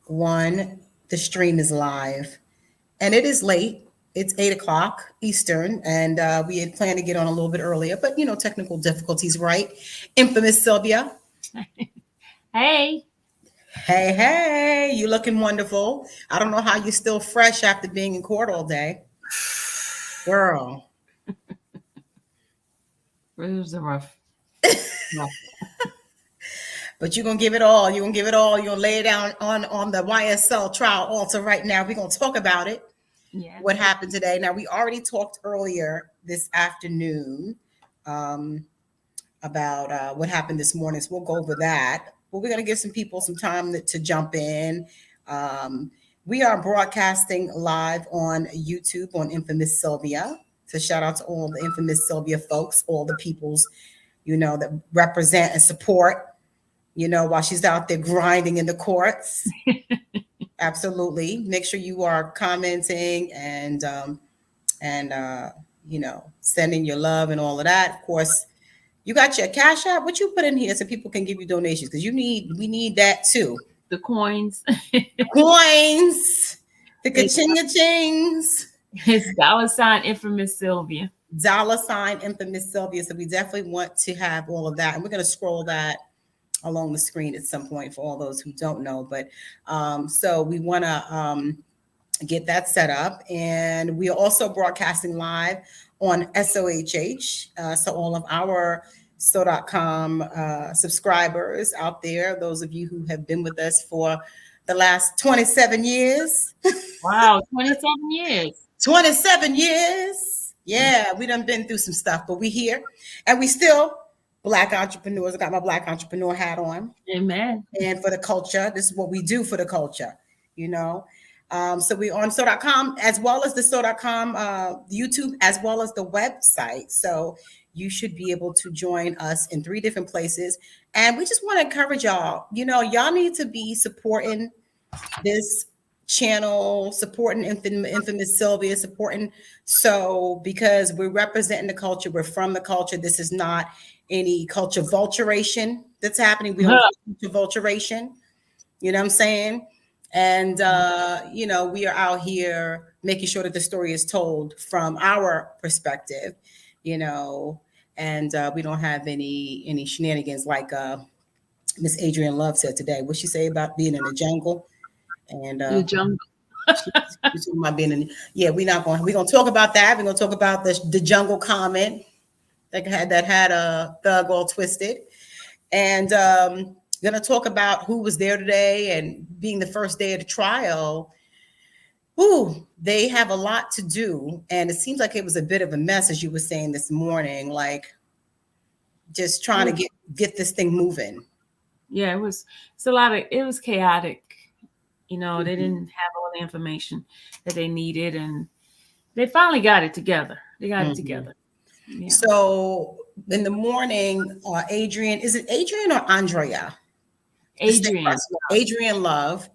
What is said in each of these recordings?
One, the stream is live, and it is late. It's 8 o'clock Eastern, and we had planned to get on a little bit earlier, but technical difficulties, right? Infamous Sylvia. Hey, Hey, hey, you looking wonderful. I don't know how you're still fresh after being in court all day. Girl. it was a rough. But you're gonna give it all. You're gonna give it all. You're gonna lay it down on the YSL trial altar right now. We're gonna talk about it. Yeah. What happened today? Now we already talked earlier this afternoon um, about what happened this morning. So we'll go over that. But we're gonna give some people some time to jump in. Um, we are broadcasting live on YouTube on Infamous Sylvia. So shout out to all the Infamous Sylvia folks, all the peoples that represent and support while she's out there grinding in the courts. Absolutely. Make sure you are commenting and sending your love and all of that. Of course, you got your Cash App. What you put in here so people can give you donations because we need that too. The coins. Coins, the ka-chinga chings. It's $ infamous Sylvia. $ infamous Sylvia. So we definitely want to have all of that. And we're going to scroll that along the screen at some point for all those who don't know. But so we want to get that set up. And we are also broadcasting live on SOHH. So all of our so.com subscribers out there, those of you who have been with us for the last 27 years. Wow, 27 years. 27 years. Yeah, we done been through some stuff, but we here. And we still Black entrepreneurs. I got my Black entrepreneur hat on. Amen. And for the culture, this is what we do for the culture, So we're on so.com as well as the so.com YouTube, as well as the website. So you should be able to join us in 3 different places. And we just want to encourage y'all, y'all need to be supporting this channel, supporting infamous Sylvia, supporting because we're representing the culture, we're from the culture. This is not any culture vulturation that's happening. We don't culture vulturation, you know what I'm saying? And we are out here making sure that the story is told from our perspective, and we don't have any shenanigans like Miss Adrienne Love said today. What she say about being in the jungle? And the jungle. she's talking about being in. Yeah, we're gonna talk about that. We're gonna talk about the jungle comment that had a thug all twisted, and gonna talk about who was there today and being the first day of the trial. Ooh, they have a lot to do, and it seems like it was a bit of a mess, as you were saying this morning, like just trying to get this thing moving. Yeah, it was chaotic. They didn't have all the information that they needed, and they finally got it together. They got it together. Yeah. So in the morning, Adrienne, is it Adrienne or Andrea? Adrienne. Adrienne Love,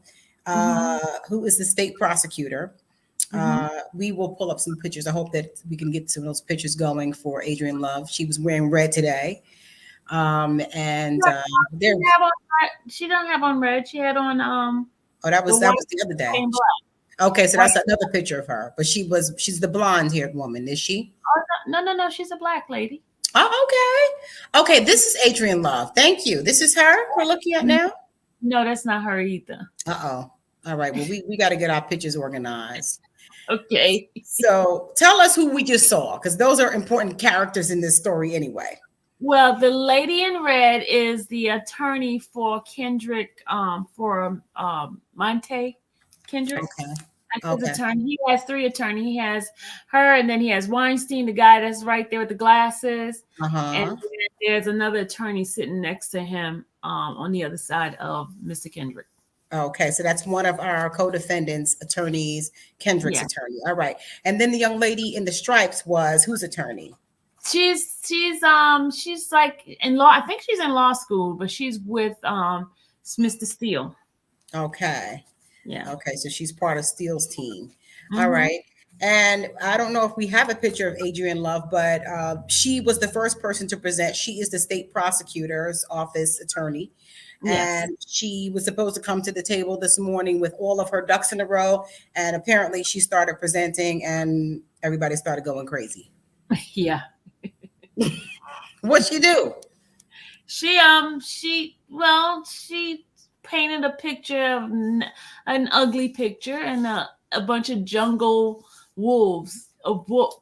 who is the state prosecutor. We will pull up some pictures. I hope that we can get some of those pictures going for Adrienne Love. She was wearing red today. She don't have on red. She had on oh, that was the other day. Okay, so that's another picture of her. But she's the blonde haired woman, is she? Oh, no, she's a black lady. Oh, okay. Okay, this is Adrienne Love. Thank you. This is her we're looking at now? No, that's not her either. Uh-oh. All right. Well, we got to get our pictures organized. Okay. So tell us who we just saw, because those are important characters in this story anyway. Well, the lady in red is the attorney for Kendrick, for Monte Kendrick. Okay. His attorney. He has 3 attorneys. He has her, and then he has Weinstein, the guy that's right there with the glasses. And there's another attorney sitting next to him on the other side of Mr. Kendrick. Okay, so that's one of our co-defendants' attorneys, Kendrick's attorney. All right. And then the young lady in the stripes was whose attorney? She's like in law. I think she's in law school, but she's with Mr. Steele. Okay. Yeah. Okay, so she's part of Steele's team. All right. And I don't know if we have a picture of Adrienne Love, but she was the first person to present. She is the state prosecutor's office attorney. And she was supposed to come to the table this morning with all of her ducks in a row. And apparently she started presenting and everybody started going crazy. Yeah. What'd she do? She painted a picture of an ugly picture and a bunch of jungle wolves,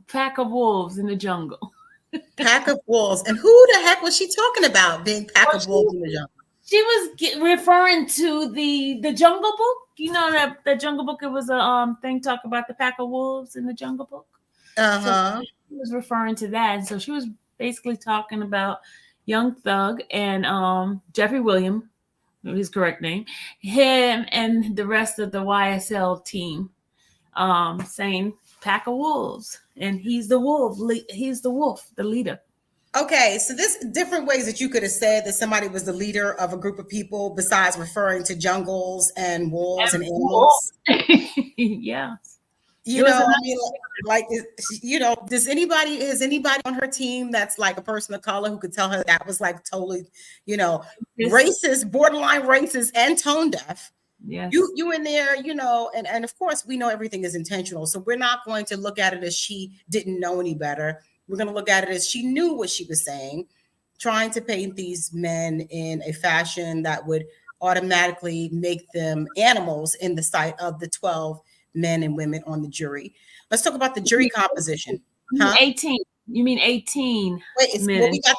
pack of wolves in the jungle. Pack of wolves. And who the heck was she talking about being pack of wolves in the jungle? She was referring to the Jungle Book. You know that the Jungle Book, it was a thing talk about the pack of wolves in the Jungle Book. So she was referring to that. And so she was basically talking about Young Thug and Jeffrey Williams, his correct name, him and the rest of the YSL team, saying pack of wolves, and he's the wolf. He's the wolf, the leader. Okay, so there's different ways that you could have said that somebody was the leader of a group of people besides referring to jungles and wolves and animals. Yeah. You know, I mean, like, you know, has anybody on her team that's like a person of color who could tell her that was like totally, you know, racist, borderline racist, and tone deaf? Yes. You in there, you know, and of course we know everything is intentional. So we're not going to look at it as she didn't know any better. We're going to look at it as she knew what she was saying, trying to paint these men in a fashion that would automatically make them animals in the sight of the 12 men and women on the jury. Let's talk about the jury composition. Huh? 18. You mean 18? Wait, well, we got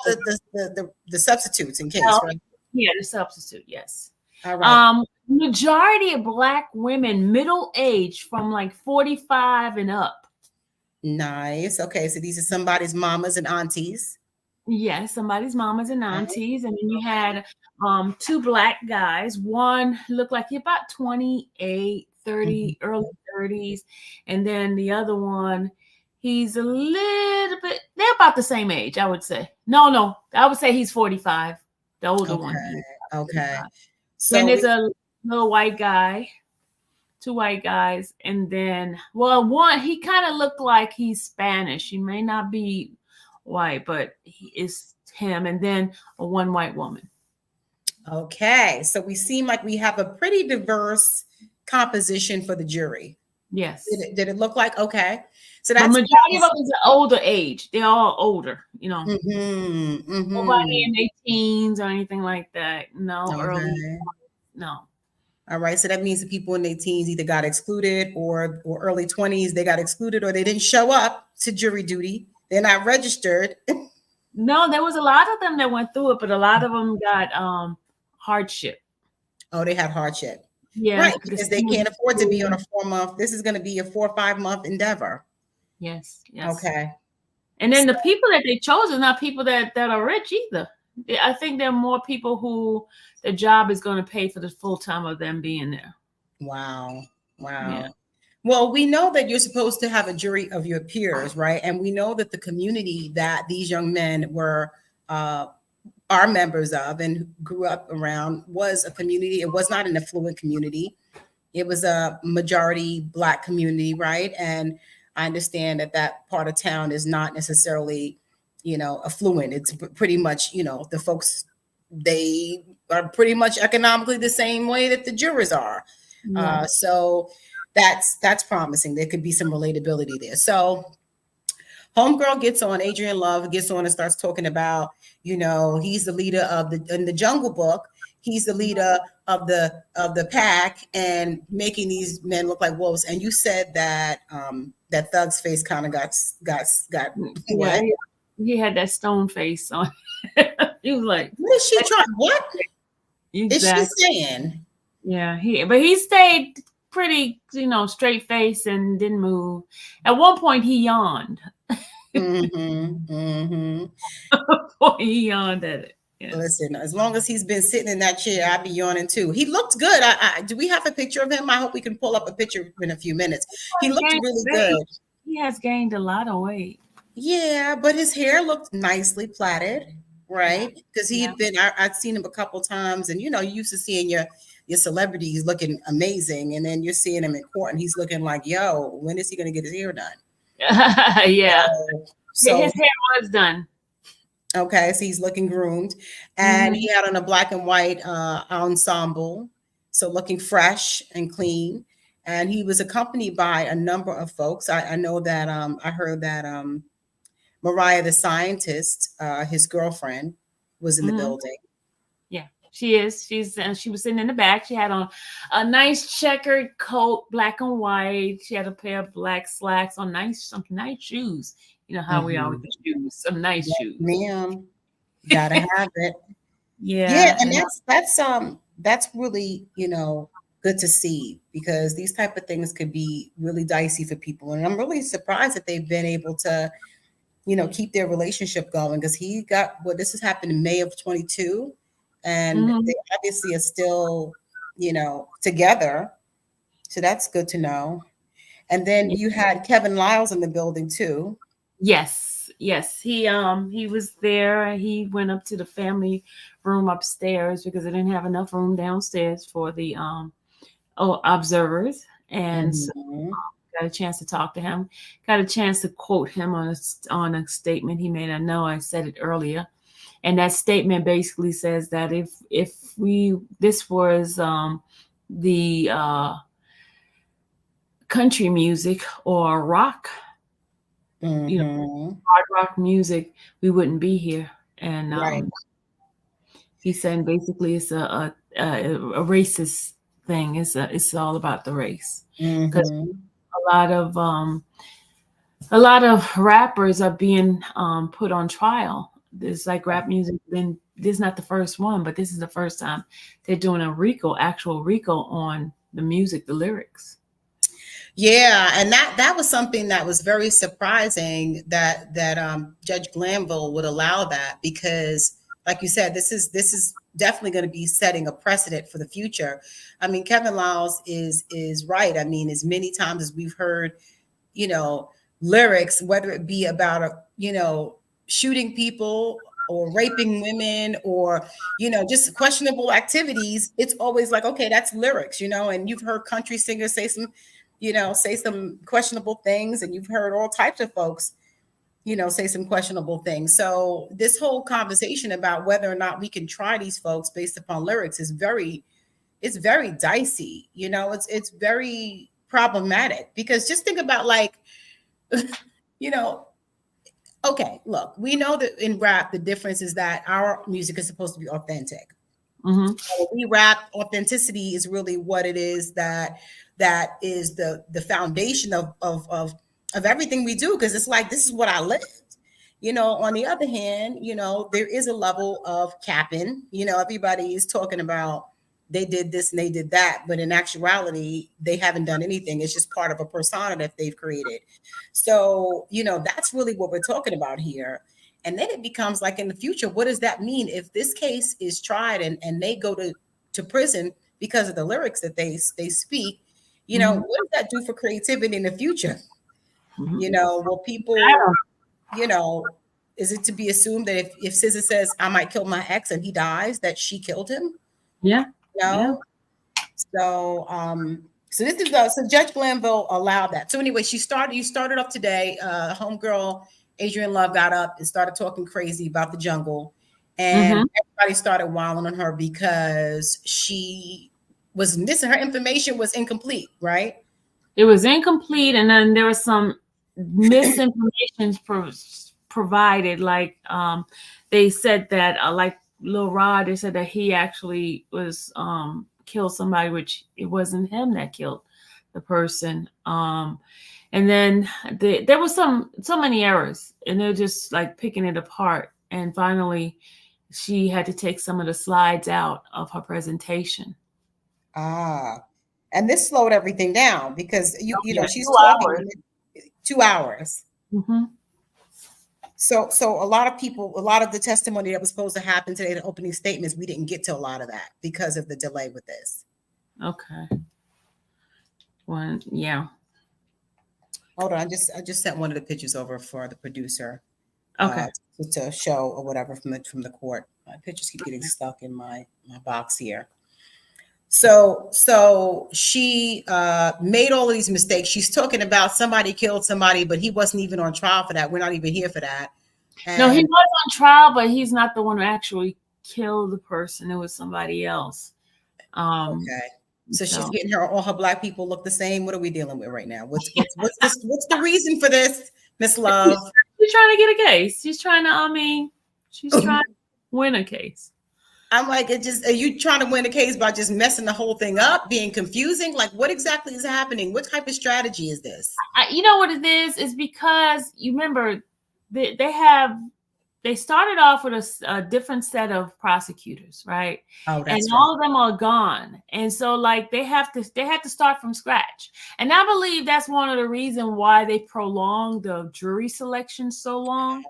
the substitutes in case, right? Yeah, the substitute, yes. All right. Majority of Black women, middle age, from like 45 and up. Nice. Okay, so these are somebody's mamas and aunties. Yes, somebody's mamas and aunties. And then you had 2 Black guys. One looked like he about 28, 30, early 30s. And then the other one, he's a little bit, they're about the same age, I would say. No, I would say he's 45, the older one. Okay. So then there's a little white guy. 2 white guys, and then one, he kind of looked like he's Spanish. He may not be white, but he is him, and then one white woman. Okay, so we seem like we have a pretty diverse composition for the jury. Yes. Did it look like okay? So that's the majority of them is an older age. They're all older, you know. Nobody in their teens or anything like that. No, early. No. All right, so that means the people in their teens either got excluded or early 20s, they got excluded or they didn't show up to jury duty. They're not registered. No, there was a lot of them that went through it, but a lot of them got hardship. Oh, they had hardship. Yeah. Right, because they can't afford to be on a 4-month. This is going to be a 4 or 5 month endeavor. Yes. Okay. And then the people that they chose are not people that are rich either. I think there are more people who the job is going to pay for the full time of them being there. Wow. Yeah. Well, we know that you're supposed to have a jury of your peers, right? And we know that the community that these young men were are members of and grew up around was a community. It was not an affluent community. It was a majority Black community, right? And I understand that part of town is not necessarily, you know, affluent. It's pretty much, you know, the folks, they are pretty much economically the same way that the jurors are. So that's promising. There could be some relatability there. So homegirl gets on, Adrian Love gets on and starts talking about, you know, he's the leader of in the Jungle Book. He's the leader of the pack and making these men look like wolves. And you said that that Thug's face kind of got what? He had that stone face on. He was like, "What is she trying? What exactly. is she saying?" Yeah, he stayed pretty, you know, straight face and didn't move. At one point, he yawned. He yawned at it. Yeah. Listen, as long as he's been sitting in that chair, I'd be yawning too. He looked good. Do we have a picture of him? I hope we can pull up a picture in a few minutes. He looked really good. He has gained a lot of weight. Yeah, but his hair looked nicely plaited, right? Because he had been, I'd seen him a couple times, and you know, you used to seeing your celebrities looking amazing, and then you're seeing him in court, and he's looking like, yo, when is he going to get his hair done? Yeah. So his hair was done. Okay, so he's looking groomed, and he had on a black and white ensemble, so looking fresh and clean. And he was accompanied by a number of folks. I know that I heard that Mariah the scientist, his girlfriend, was in the building. Yeah, she is. She was sitting in the back. She had on a nice checkered coat, black and white. She had a pair of black slacks on, some nice shoes. You know how we always shoes, some nice shoes. Ma'am, gotta have it. Yeah, and that's really, good to see, because these type of things could be really dicey for people. And I'm really surprised that they've been able to, keep their relationship going, because this has happened in May of 22, and they obviously are still, together. So that's good to know. And then you had Kevin Lyles in the building too. Yes. He was there. He went up to the family room upstairs because they didn't have enough room downstairs for the observers, and so, got a chance to talk to him. Got a chance to quote him on a statement he made. I know I said it earlier, and that statement basically says that if this was the country music or rock, hard rock music, we wouldn't be here. And he's saying basically it's a racist thing. It's all about the race, because a lot of rappers are being put on trial. It's like rap music. Then this is not the first one, but this is the first time they're doing actual RICO on the music, the lyrics. Yeah, and that was something that was very surprising that Judge Glanville would allow that, because, like you said, this is definitely going to be setting a precedent for the future. I mean, Kevin Lyles is right. I mean, as many times as we've heard, lyrics, whether it be about shooting people or raping women, or just questionable activities, it's always like, okay, that's lyrics, and you've heard country singers say some questionable things, and you've heard all types of folks, say some questionable things. So this whole conversation about whether or not we can try these folks based upon lyrics is very dicey. It's very problematic, because just think about, like, okay, look, we know that in rap, the difference is that our music is supposed to be authentic. So we rap, authenticity is really what it is, that is the foundation of everything we do, because it's like, this is what I lived. On the other hand, there is a level of capping. Everybody is talking about they did this and they did that, but in actuality, they haven't done anything. It's just part of a persona that they've created. So, that's really what we're talking about here. And then it becomes like, in the future, what does that mean if this case is tried and they go to prison because of the lyrics that they speak? What does that do for creativity in the future? Will people, is it to be assumed that if SZA says, I might kill my ex, and he dies, that she killed him? Yeah. So so Judge Glanville allowed that. So anyway, you started off today. Homegirl Adrian Love got up and started talking crazy about the jungle, and everybody started wilding on her because she was missing. Her information was incomplete, right? It was incomplete, and then there was some misinformation provided. Like they said that, like Lil Rod, they said that he actually was killed somebody, which it wasn't him that killed the person. And then there was so many errors, and they're just like picking it apart. And finally, she had to take some of the slides out of her presentation. And this slowed everything down, because she's talking 2 hours. So a lot of the testimony that was supposed to happen today, the opening statements, we didn't get to a lot of that because of the delay with this. Okay. Well, yeah. Hold on, I just sent one of the pictures over for the producer. Okay. To show or whatever from the court. My pictures keep getting stuck in my box here. So she made all of these mistakes. She's talking about somebody killed somebody, but he wasn't even on trial for that. We're not even here for that. No, he And was on trial, but he's not the one who actually killed the person. It was somebody else. okay. So she's getting all her black people look the same. What are we dealing with right now? What's the reason for this, Miss Love? She's trying to get a case. She's trying to, she's trying to win a case. I'm like, are you trying to win a case by just messing the whole thing up, being confusing? Like, what exactly is happening? What type of strategy is this? You know what it is? It's because you remember they started off with a different set of prosecutors, right? Oh, that's and right. all of them are gone, and so like they have to start from scratch. And I believe that's one of the reasons why they prolonged the jury selection so long,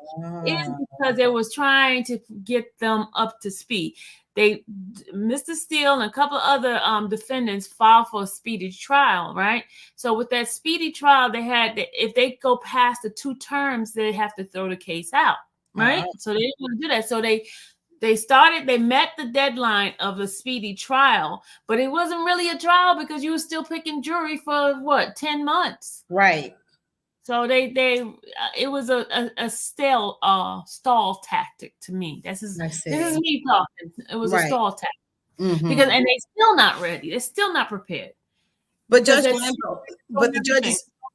is because they was trying to get them up to speed. Mr. Steele and a couple of other defendants filed for a speedy trial, right? So with that speedy trial, if they go past the 2 terms, they have to throw the case out. Right. So they didn't want to do that. So they met the deadline of a speedy trial, but it wasn't really a trial because you were still picking jury for 10 months. Right. So it was a stall tactic to me. This is me talking. It was a stall tactic. Mm-hmm. And they're still not ready. They're still not prepared. But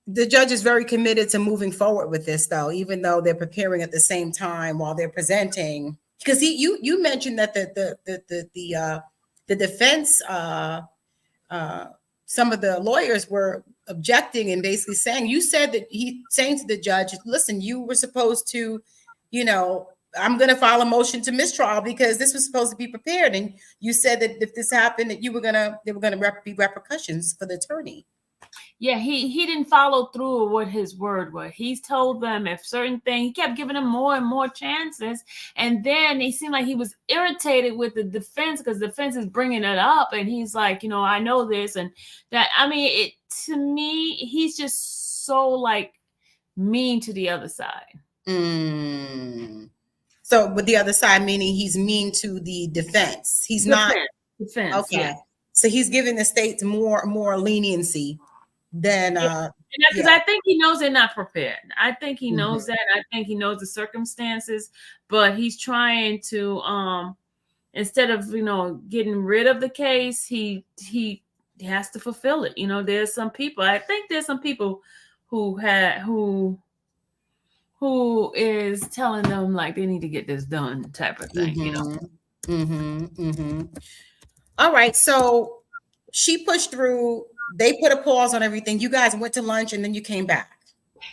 the judge is very committed to moving forward with this, though, even though they're preparing at the same time while they're presenting. Because you mentioned that the defense, some of the lawyers were objecting and basically saying, you said that saying to the judge, listen, you were supposed to, I'm going to file a motion to mistrial because this was supposed to be prepared, and you said that if this happened, that there were going to be repercussions for the attorney. Yeah, he didn't follow through with what his word was. He's told them if certain things, he kept giving them more and more chances. And then he seemed like he was irritated with the defense because the defense is bringing it up. And he's like, I know this and that. To me, he's just so like mean to the other side. So with the other side, meaning he's mean to the defense. He's not. Defense. Okay. Yeah. So he's giving the states more leniency than because I think he knows they're not prepared. I think he knows that. I think he knows the circumstances, but he's trying to instead of getting rid of the case, he has to fulfill it. There's some people. I think there's some people who is telling them like they need to get this done, type of thing. All right, so she pushed through. They put a pause on everything. You guys went to lunch and then you came back.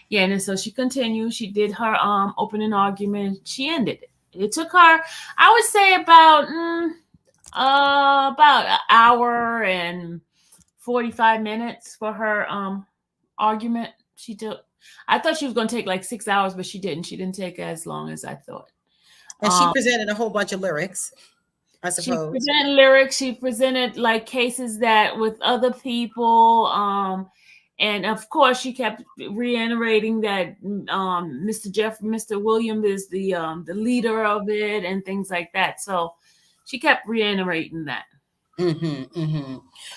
Yeah, and so she continued. She did her opening argument. She ended it. It took her, I would say, about an hour and 45 minutes for her argument. I thought she was going to take like 6 hours, but she didn't. She didn't take as long as I thought. And she presented a whole bunch of lyrics, I suppose. She presented lyrics. She presented like cases that with other people. And of course, she kept reiterating that Mr. William is the leader of it and things like that. So she kept reiterating that.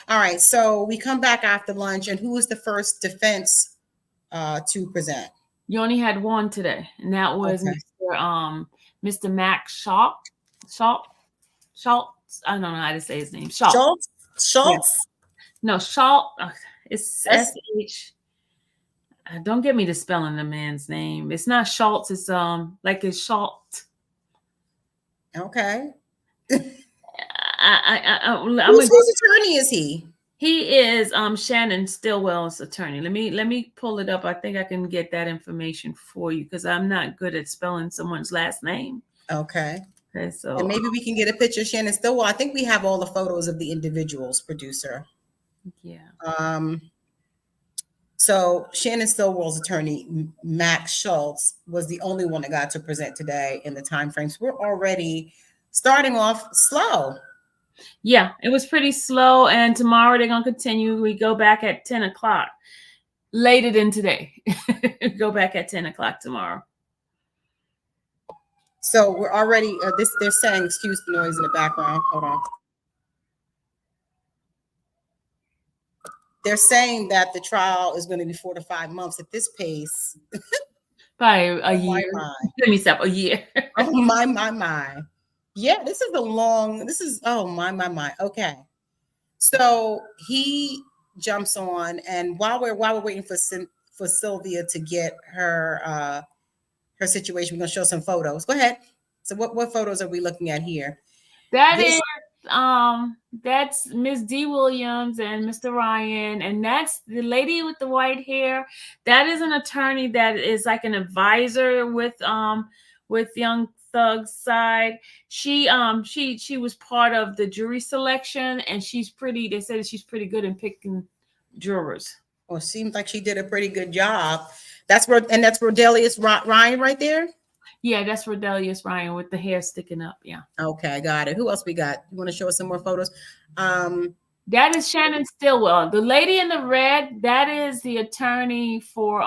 All right. So we come back after lunch, and who was the first defense to present? You only had one today, and that was Mr. Max Schultz. I don't know how to say his name. Schultz. Yeah. No, Schultz. It's SH. Don't get me to spelling the man's name. It's not Schultz. It's like it's Schultz. Okay. Whose attorney is he? He is Shannon Stillwell's attorney. Let me pull it up. I think I can get that information for you because I'm not good at spelling someone's last name. Okay. So and maybe we can get a picture of Shannon Stillwell. I think we have all the photos of the individuals, producer. Yeah. So Shannon Stillwell's attorney, Max Schultz, was the only one that got to present today in the time frames. We're already starting off slow. Yeah, it was pretty slow. And tomorrow they're going to continue. We go back at 10 o'clock. Later than today. Go back at 10 o'clock tomorrow. So we're already, they're saying, excuse the noise in the background. Hold on. They're saying that the trial is going to be 4 to 5 months at this pace. By a year. Let me stop. A year. Oh my. Yeah, this is oh my. Okay. So he jumps on, and while we're waiting for Sylvia to get her situation, we're gonna show some photos. Go ahead. So what photos are we looking at here? That's Miss D. Williams and Mr. Ryan, and that's the lady with the white hair. That is an attorney that is like an advisor with Young Thug's side. She was part of the jury selection, and they said she's pretty good in picking jurors. Well, it seems like she did a pretty good job. That's Rodelius Ryan right there. Yeah, that's Rodelius Ryan with the hair sticking up. Yeah. Okay, got it. Who else we got? You want to show us some more photos? That is Shannon Stillwell. The lady in the red, that is the attorney for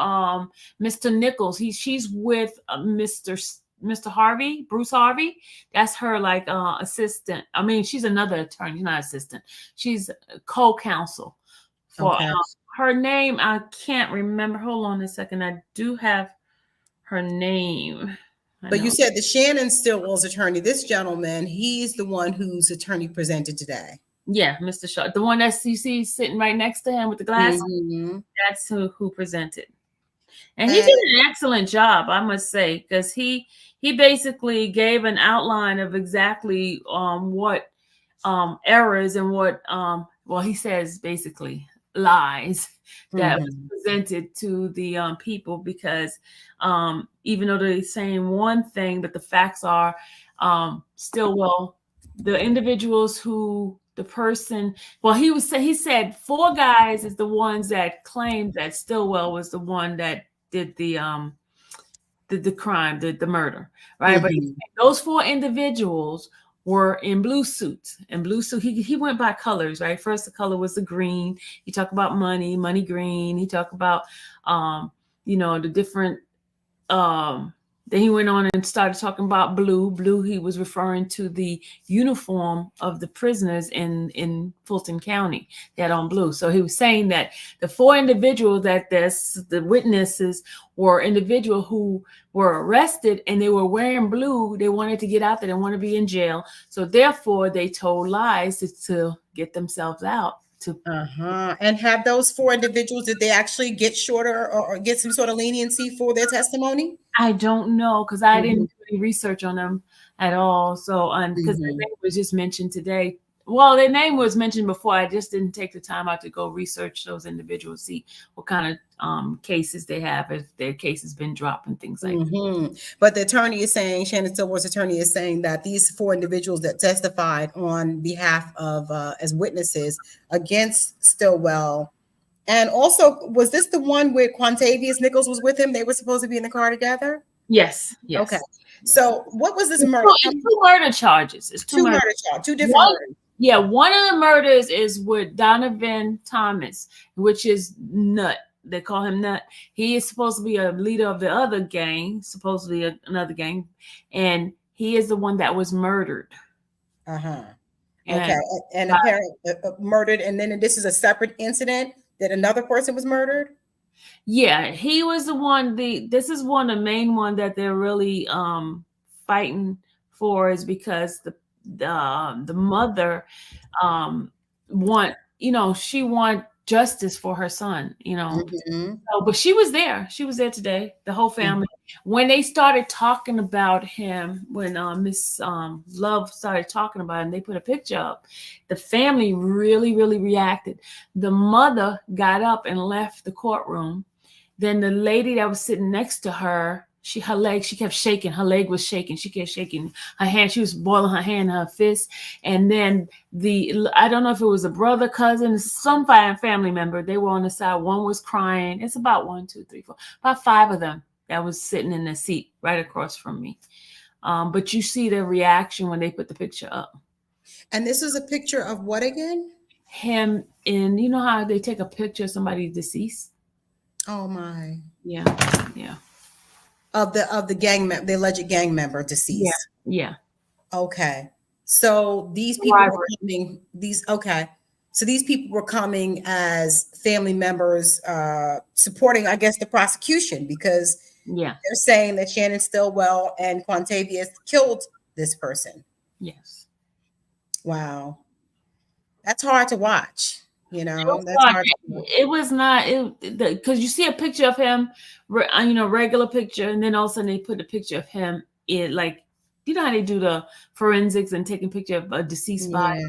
Mr. Nichols. She's with Mr. Harvey, Bruce Harvey. That's her like assistant. I mean, she's another attorney, not assistant. She's co-counsel for her name. I can't remember. Hold on a second. I do have her name. But you said the Shannon Stillwell's attorney. This gentleman, he's the one whose attorney presented today. Yeah, Mr. Shaw, the one that you see sitting right next to him with the glasses. Mm-hmm. That's who presented, and he did an excellent job, I must say, because he basically gave an outline of exactly what errors and what he says basically lies that was presented to the people, because even though they're saying one thing, but the facts are Stillwell, the individuals who the person, he said 4 guys is the ones that claimed that Stillwell was the one that did the crime, the murder, right? But those 4 individuals were in blue suits. He went by colors, right? First, the color was the green. He talked about money green. He talked about, the different, then he went on and started talking about blue. Blue, he was referring to the uniform of the prisoners in Fulton County. They had on blue. So he was saying that the 4 individuals the witnesses were individuals who were arrested and they were wearing blue. They wanted to get out. They didn't want to be in jail. So therefore, they told lies to get themselves out. And have those 4 individuals, did they actually get shorter or get some sort of leniency for their testimony? I don't know, because I didn't do any research on them at all. So, because their name was just mentioned today. Well, their name was mentioned before. I just didn't take the time out to go research those individuals, see what kind of cases they have, if their case has been dropped and things like that. But the attorney is saying, Shannon Stillwell's attorney is saying that these 4 individuals that testified on behalf of as witnesses against Stillwell, and also, was this the one where Quantavious Nichols was with him? They were supposed to be in the car together? Yes. Okay. So what was this murder? It's 2 murder charges. It's 2 murder charges. 2 different murders. Yeah, one of the murders is with Donovan Thomas, which is Nut. They call him Nut. He is supposed to be a leader of the other gang, supposedly another gang, and he is the one that was murdered. Okay, and apparently murdered, and then this is a separate incident that another person was murdered. Yeah, he was the one. This is one of the main one that they're really fighting for, is because the mother she want justice for her son, So, but she was there today, the whole family, when they started talking about him, when Miss Love started talking about him, they put a picture up. The family really reacted. The mother got up and left the courtroom. Then the lady that was sitting next to her, she kept shaking. Her leg was shaking. She kept shaking her hand. She was boiling her hand in her fist. And then I don't know if it was a brother, cousin, some family member, they were on the side. One was crying. It's about 1, 2, 3, 4, about 5 of them that was sitting in the seat right across from me. But you see their reaction when they put the picture up. And this is a picture of what again? Him in, you know how they take a picture of somebody deceased? Oh my. Yeah. Of the the alleged gang member deceased. Yeah. Okay. So these people were coming. So these people were coming as family members, supporting, I guess, the prosecution, because Yeah. They're saying that Shannon Stillwell and Quantavious killed this person. Yes. Wow. That's hard to watch. That's hard to watch. It was not because you see a picture of him, regular picture, and then all of a sudden they put a picture of him in like, how they do the forensics and taking picture of a deceased body.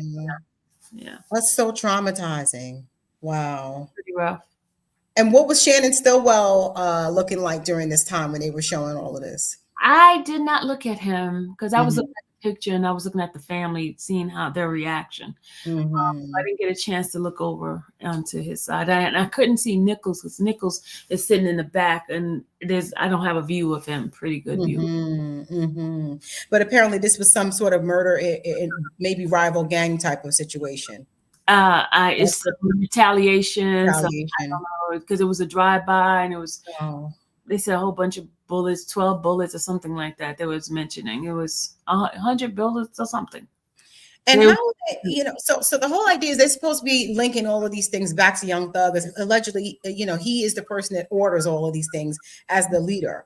Yeah. That's so traumatizing. Wow. Pretty rough. And what was Shannon Stillwell looking like during this time when they were showing all of this? I did not look at him because I was looking at the picture and I was looking at the family, seeing how their reaction. I didn't get a chance to look over onto his side. I couldn't see Nichols because Nichols is sitting in the back, and I don't have a view of him. Pretty good view. But apparently, this was some sort of murder, maybe rival gang type of situation. It's retaliation. So I don't know, because it was a drive-by and it was. They said a whole bunch of bullets, 12 bullets or something like that. They was mentioning it was 100 bullets or something. And how so the whole idea is they're supposed to be linking all of these things back to Young Thug. Allegedly, he is the person that orders all of these things as the leader.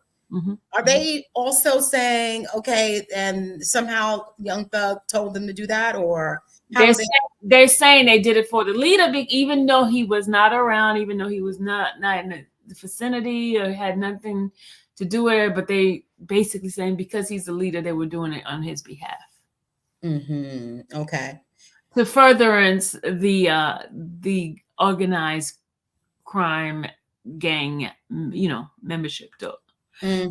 Are they also saying, okay, and somehow Young Thug told them to do that, or they're saying they did it for the leader, even though he was not around, even though he was not in the vicinity or had nothing to do with it, but they basically saying because he's the leader, they were doing it on his behalf. Okay. To furtherance the organized crime gang, membership though. But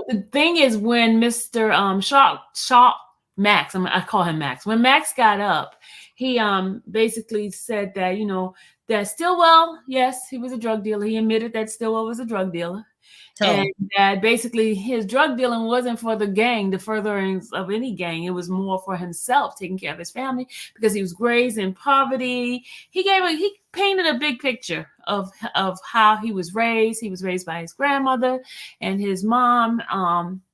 the thing is, when Mr. Shaw Max, I call him Max. When Max got up, he basically said that that Stillwell, yes, he was a drug dealer. He admitted that Stillwell was a drug dealer. And that basically his drug dealing wasn't for the gang, the furtherance of any gang. It was more for himself, taking care of his family, because he was raised in poverty. He painted a big picture of how he was raised. He was raised by his grandmother, and his mom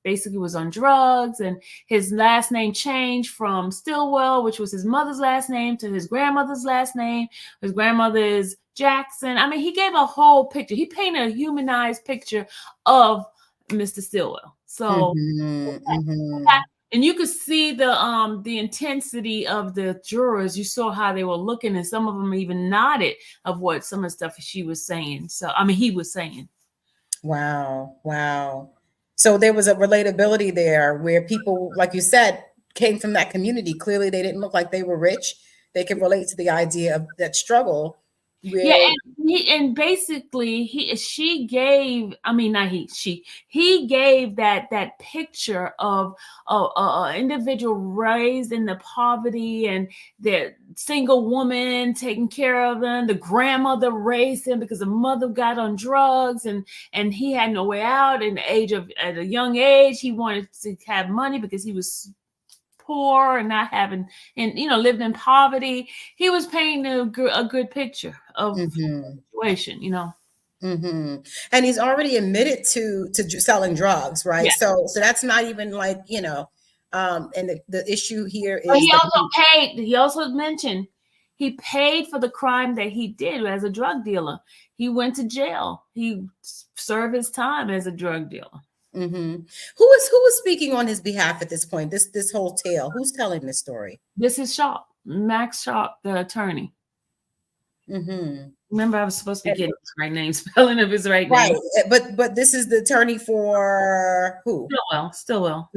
basically was on drugs, and his last name changed from Stillwell, which was his mother's last name, to his grandmother's last name. His grandmother is Jackson. I mean, he gave a whole picture. He painted a humanized picture of Mr. Stillwell. So, and you could see the intensity of the jurors. You saw how they were looking, and some of them even nodded of what some of the stuff she was saying. So, I mean, he was saying. Wow. So there was a relatability there where people, like you said, came from that community. Clearly, they didn't look like they were rich. They could relate to the idea of that struggle. And basically he gave that picture of an individual raised in the poverty, and the single woman taking care of them. The grandmother raised him because the mother got on drugs, and he had no way out. At a young age, he wanted to have money because he was poor and not having, and lived in poverty. He was painting a good picture of the situation, And he's already admitted to selling drugs, right? Yeah. So that's not even like, and the issue here is he also mentioned he paid for the crime that he did as a drug dealer. He went to jail. He served his time as a drug dealer. Who is speaking on his behalf at this point? This whole tale. Who's telling this story? This is Shaw, Max Shaw, the attorney. Remember, I was supposed to be getting his right name, spelling of his right name. Right, but this is the attorney for who? Stillwell.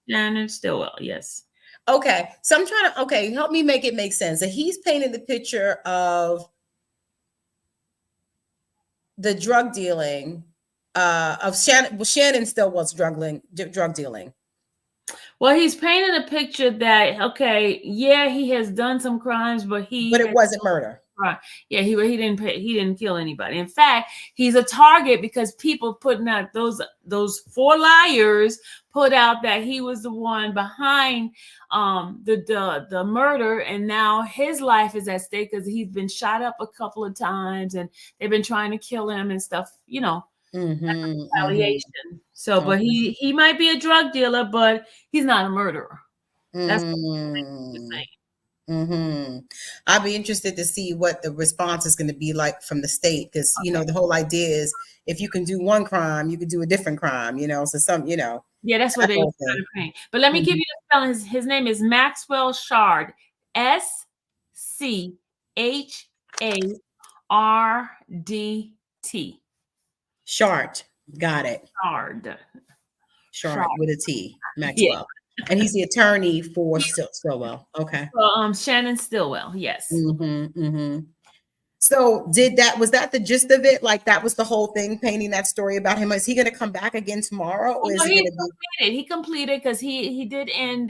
Shannon Stillwell. Yes. Okay, so I'm trying to help me make it make sense. So he's painting the picture of the drug dealing. Of Shannon still was drug dealing. Well, he's painted a picture that he has done some crimes, but it wasn't murder. Right. Yeah, he didn't kill anybody. In fact, he's a target because people putting out those 4 liars put out that he was the one behind the murder, and now his life is at stake because he's been shot up a couple of times, and they've been trying to kill him and stuff. Retaliation. So, but he might be a drug dealer, but he's not a murderer. That's what he's saying. I'd be interested to see what the response is going to be like from the state, because the whole idea is if you can do one crime, you can do a different crime. So Yeah, that's what that they were whole trying thing. to paint. But let me give Mhm. you the spelling. His name is Maxwell Shard. SCHARDT. Shart, got it. Shard. Shart with a T, Yeah. Maxwell, and he's the attorney for Stillwell. Okay. Shannon Stillwell. Yes. So was that the gist of it? Like that was the whole thing, painting that story about him. Is he going to come back again tomorrow, or is he going to be? He completed because he did end,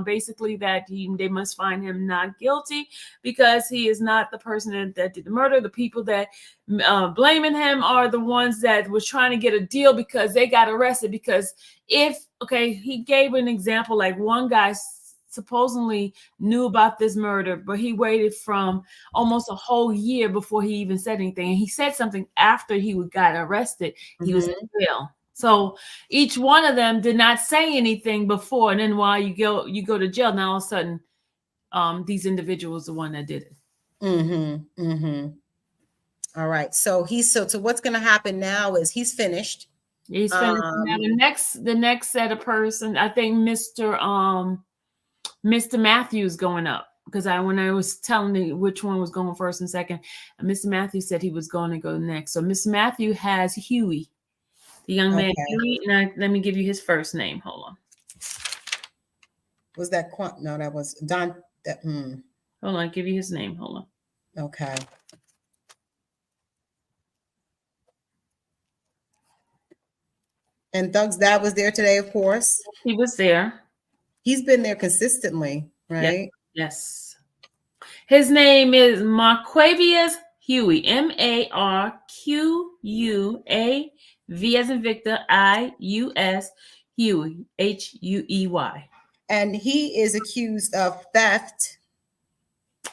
basically that they must find him not guilty because he is not the person that did the murder. The people that blaming him are the ones that was trying to get a deal because they got arrested. Because he gave an example, like one guy supposedly knew about this murder, but he waited from almost a whole year before he even said anything. And he said something after he got arrested. He was in jail. So each one of them did not say anything before, and then while you go to jail, now all of a sudden, these individuals the one that did it. All right. So what's going to happen now is he's finished. He's finished. Now the next set of person, I think Mr. Matthews going up, because when I was telling you which one was going first and second, Mr. Matthews said he was going to go next. So Mr. Matthew has Huey. The young man, Huey. Now, let me give you his first name. Hold on. Was that No, that was Don. Hold on, I'll give you his name. Hold on. Okay. And Thug's dad was there today, of course. He was there. He's been there consistently, right? Yes. His name is Marquavius Huey. MARQUAV as in Victor, IUS, Huey, HUEY. And he is accused of theft.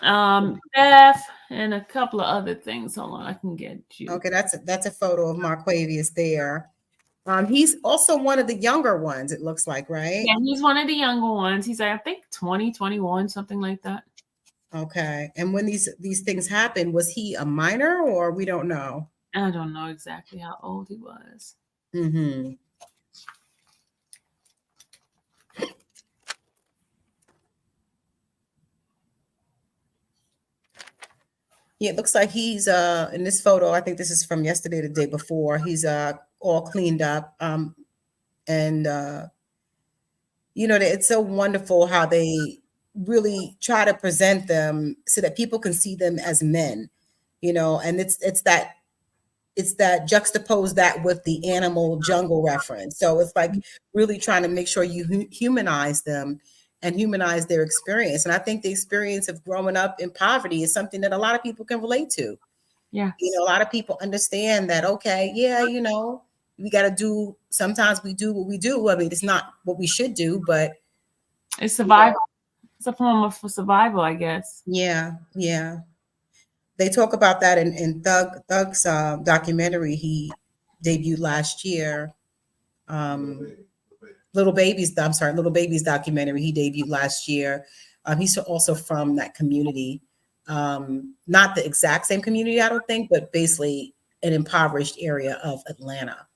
Theft and a couple of other things. Hold on, I can get you. Okay, that's a photo of Marquavius there. He's also one of the younger ones, it looks like, right? Yeah, he's one of the younger ones. He's, I think, 20, 21, something like that. Okay. And when these things happened, was he a minor, or we don't know? I don't know exactly how old he was. Yeah, it looks like he's in this photo, I think this is from yesterday, the day before, he's all cleaned up. And it's so wonderful how they really try to present them so that people can see them as men, and it's that juxtapose that with the animal jungle reference. So it's like really trying to make sure you humanize them and humanize their experience. And I think the experience of growing up in poverty is something that a lot of people can relate to. Yeah. A lot of people understand that, okay, yeah, we got to do, sometimes we do what we do. I mean, it's not what we should do, but it's survival. It's a form of survival, I guess. Yeah. They talk about that in Thug's documentary he debuted last year. Little Baby's documentary he debuted last year. He's also from that community. Not the exact same community, I don't think, but basically an impoverished area of Atlanta.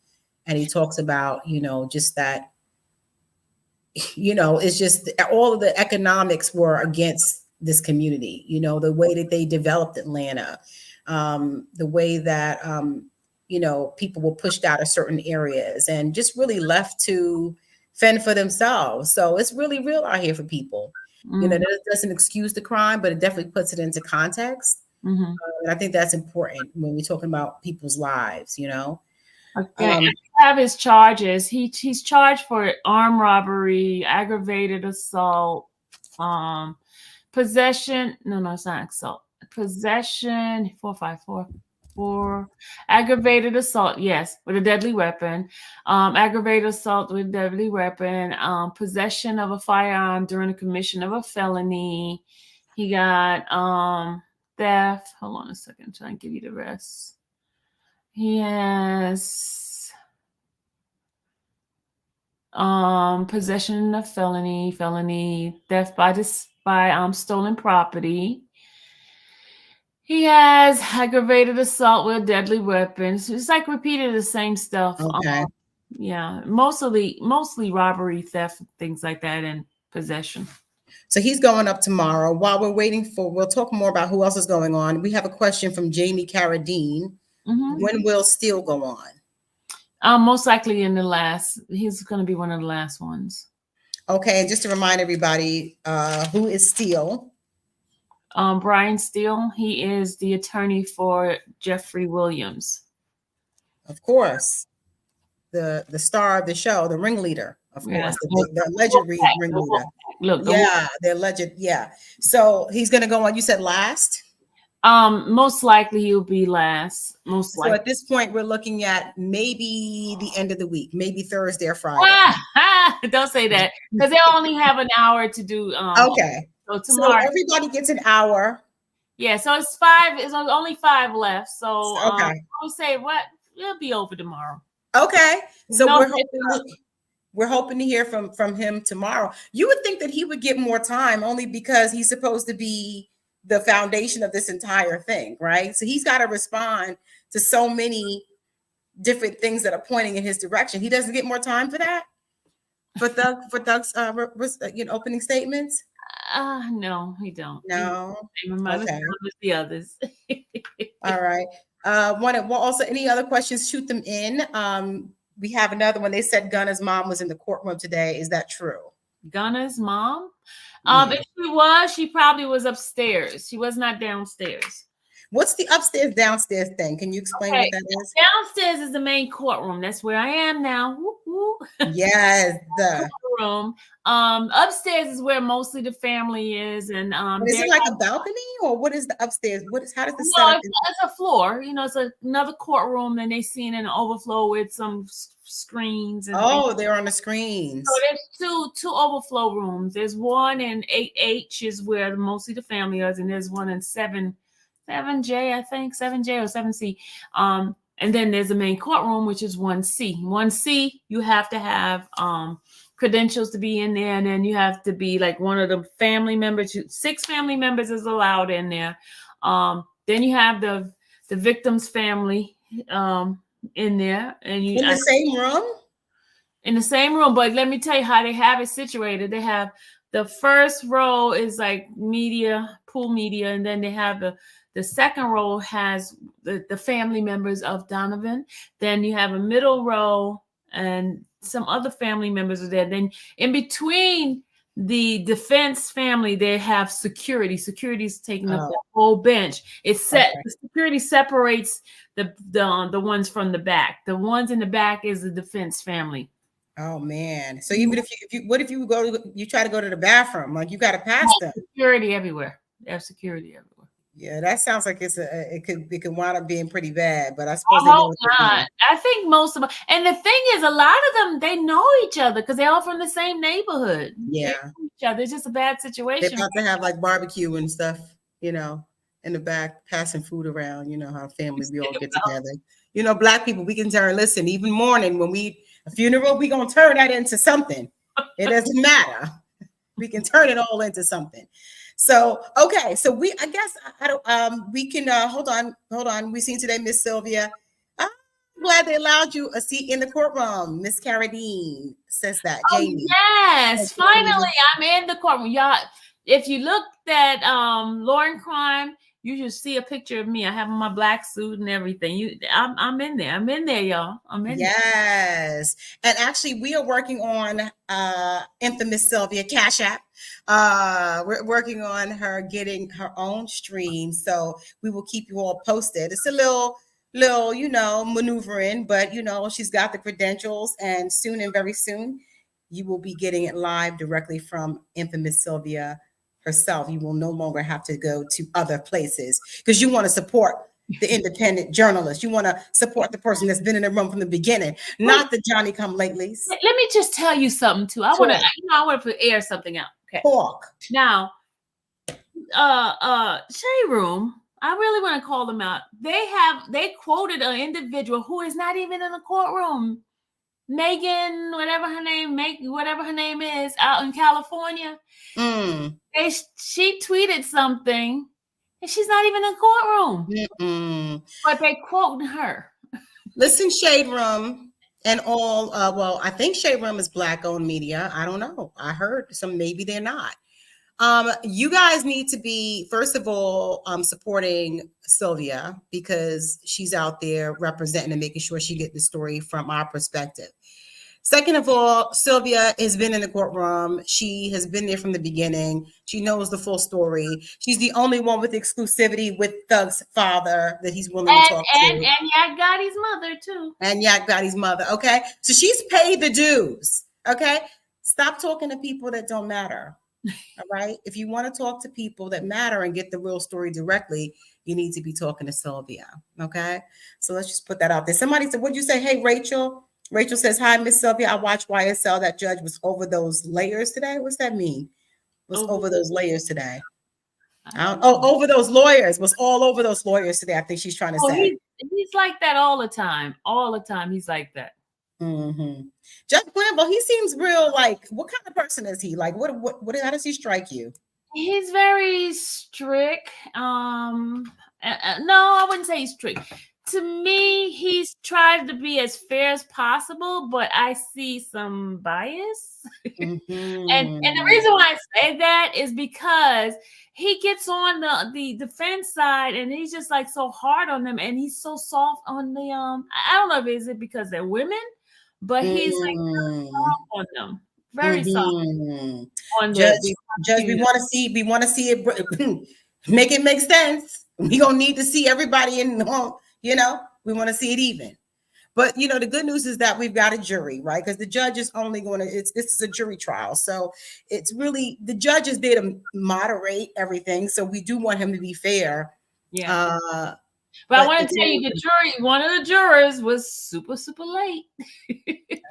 And he talks about, just that, it's just all of the economics were against this community, the way that they developed Atlanta, the way that, people were pushed out of certain areas and just really left to fend for themselves. So it's really real out here for people. That doesn't excuse the crime, but it definitely puts it into context. And I think that's important when we're talking about people's lives, Okay, I have his charges. He's charged for armed robbery, aggravated assault, possession. No, it's not assault. Possession 454. Aggravated assault, yes, with a deadly weapon. Aggravated assault with a deadly weapon. Possession of a firearm during the commission of a felony. He got theft. Hold on a second, I'm trying to give you the rest. He has possession of felony, theft by by stolen property. He has aggravated assault with a deadly weapon. It's like repeated the same stuff. Okay. Yeah, mostly robbery, theft, things like that, and possession. So he's going up tomorrow. While we're waiting we'll talk more about who else is going on. We have a question from Jamie Carradine. When will Steele go on? Most likely he's going to be one of the last ones. Okay, and just to remind everybody, who is Steele? Brian Steele. He is the attorney for Jeffrey Williams. Of course, the star of the show, the ringleader. Of course, the alleged ringleader. The alleged. Yeah. So he's going to go on. You said last. Most likely he'll be last. Most likely. So at this point, we're looking at maybe the end of the week, maybe Thursday or Friday. Don't say that, because they'll only have an hour to do. Okay. So tomorrow, so everybody gets an hour. Yeah. So it's 5. It's only 5 left. So okay. I would say it'll be over tomorrow. Okay. So we're hoping to hear from him tomorrow. You would think that he would get more time, only because he's supposed to be the foundation of this entire thing, right? So he's got to respond to so many different things that are pointing in his direction. He doesn't get more time for that? For Doug's opening statements? No, he don't. No. Okay. The others. All right. Also, any other questions, shoot them in. We have another one. They said Gunna's mom was in the courtroom today. Is that true? Gunna's mom? If she was, she probably was upstairs. She was not downstairs. What's the upstairs downstairs thing? Can you explain what that is? Downstairs is the main courtroom. That's where I am now. Yes, the room. Upstairs is where mostly the family is, and is it like a balcony, or what is the upstairs? How does the setup? It's a floor. It's another courtroom, and they seen an overflow with some screens. And they're on the screens. So there's two overflow rooms. There's one in 8H is where mostly the family is, and there's one in 7J, I think 7J or 7C. And then there's the main courtroom, which is 1C. 1C, you have to have credentials to be in there, and then you have to be like one of the family members. 6 family members is allowed in there. Then you have the victim's family in there, and you in the same room. In the same room, but let me tell you how they have it situated. They have the first row is like media, pool media, and then they have the second row has the family members of Donovan. Then you have a middle row and some other family members are there. Then in between the defense family, they have security. Security is taking up the whole bench. It's set. Okay. The security separates the ones from the back. The ones in the back is the defense family. Oh man! So even if you try to go to the bathroom, like you got to pass them. Security everywhere. They have security everywhere. Yeah, that sounds like it could wind up being pretty bad. But I suppose I hope not. I think most of them. And the thing is, a lot of them they know each other because they're all from the same neighborhood. Yeah, they know each other. It's just a bad situation. They're about to have like barbecue and stuff, in the back, passing food around. You know how families we all get together. Black people, we can turn. Listen, even mourning when a funeral, we gonna turn that into something. It doesn't matter. We can turn it all into something. So okay, so we can hold on. We seen today, Miss Sylvia. I'm glad they allowed you a seat in the courtroom. Miss Carradine says that. Jamie. Yes, finally I'm in the courtroom. Y'all, if you looked at Lauren Crime, you should see a picture of me. I have my black suit and everything. I'm in there. I'm in there, y'all. I'm in there. Yes. And actually, we are working on infamous Sylvia Cash App. We're working on her getting her own stream. So we will keep you all posted. It's a little maneuvering, but she's got the credentials, and soon and very soon you will be getting it live directly from infamous Sylvia herself. You will no longer have to go to other places because you want to support the independent journalist. You want to support the person that's been in the room from the beginning, not the Johnny come latelys. Let me just tell you something too. I want to air something out. Okay. Talk. Now, Shade Room, I really want to call them out. They quoted an individual who is not even in the courtroom. Megan, whatever her name is, out in California. She tweeted something, and she's not even in the courtroom. But they quoting her. Listen, Shade Room and all. Well, I think Shade Room is Black-owned media. I don't know. I heard some. Maybe they're not. You guys need to be, first of all, supporting Sylvia because she's out there representing and making sure she gets the story from our perspective. Second of all, Sylvia has been in the courtroom. She has been there from the beginning. She knows the full story. She's the only one with exclusivity with Thug's father that he's willing to talk to. And Yak Gotti's mother, too. And Yak Gotti's mother, okay? So she's paid the dues, okay? Stop talking to people that don't matter, all right? If you want to talk to people that matter and get the real story directly, you need to be talking to Sylvia, okay? So let's just put that out there. Somebody said, what'd you say? Hey, Rachel. Rachel says, hi, Miss Sylvia. I watched YSL. That judge was over those layers today. What's that mean? Was over those layers today. Over those lawyers. Was all over those lawyers today. I think she's trying to say. He's like that all the time. All the time. He's like that. Judge Glanville, he seems real, like, what kind of person is he? Like, what how does he strike you? He's very strict. No, I wouldn't say he's strict. To me, he's tried to be as fair as possible, but I see some bias. And the reason why I say that is because he gets on the defense side and he's just like so hard on them, and he's so soft on the I don't know if it's because they're women, but he's like very soft on them. Very soft on Judge, we want to see it make it make sense. We gonna need to see everybody in the home. You know, we want to see it even. But, you know, the good news is that we've got a jury, right? Because the judge is only going to, this is a jury trial. So it's really, the judge is there to moderate everything. So we do want him to be fair. Yeah. But I want to tell you, the jury, one of the jurors was super, super late.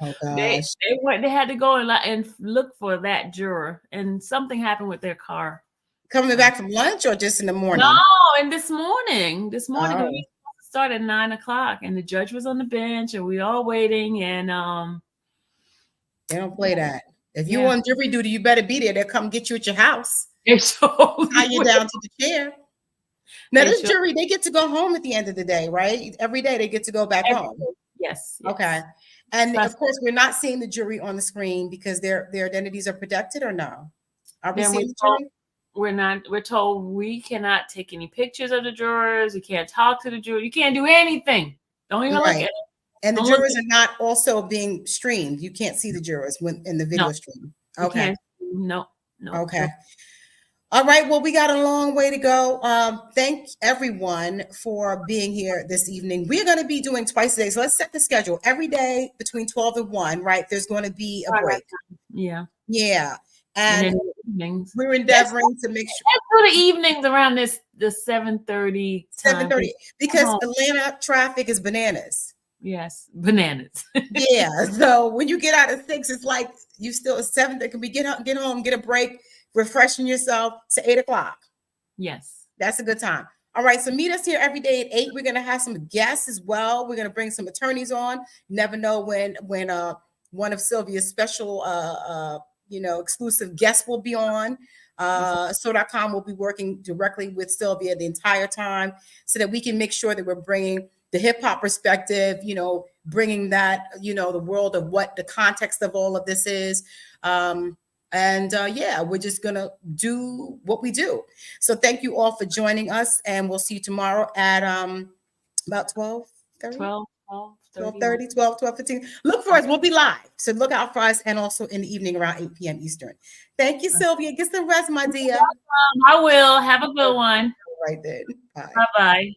Oh, gosh. They had to go and look for that juror. And something happened with their car. Coming back from lunch or just in the morning? No, and this morning. We started at 9 o'clock, and the judge was on the bench, and we all waiting. And they don't play that. If you on jury duty, you better be there. They'll come get you at your house. Tie you down to the chair. Now, this jury, they get to go home at the end of the day, right? Every day they get to go back home. Yes. Okay. And of course, we're not seeing the jury on the screen because their identities are protected, or no? Are we seeing the jury? We're told we cannot take any pictures of the jurors. We can't talk to the jurors. You can't do anything. Don't even look at it. And the jurors are not also being streamed. You can't see the jurors in the video stream. Okay. No. Okay. All right. Well, we got a long way to go. Thank everyone for being here this evening. We're going to be doing twice a day. So let's set the schedule. Every day between 12 and 1, right? There's going to be a break. Yeah. Yeah. And we're endeavoring to make sure. Let's do the evenings around the 7:30. 7:30, because Atlanta traffic is bananas. Yes, bananas. Yeah. So when you get out at 6, it's like you still at 7. That can be get home, get a break, refreshing yourself to 8 o'clock. Yes, that's a good time. All right. So meet us here every day at 8. We're gonna have some guests as well. We're gonna bring some attorneys on. You never know when one of Sylvia's special exclusive guests will be on. So.com will be working directly with Sylvia the entire time so that we can make sure that we're bringing the hip hop perspective, bringing that, the world of what the context of all of this is. We're just going to do what we do. So thank you all for joining us, and we'll see you tomorrow at about 12:30. 12:15. Look for us. We'll be live. So look out for us, and also in the evening around 8 p.m. Eastern. Thank you, Sylvia. Get some rest, my dear. I will. Have a good one. All right then. Bye. Bye-bye.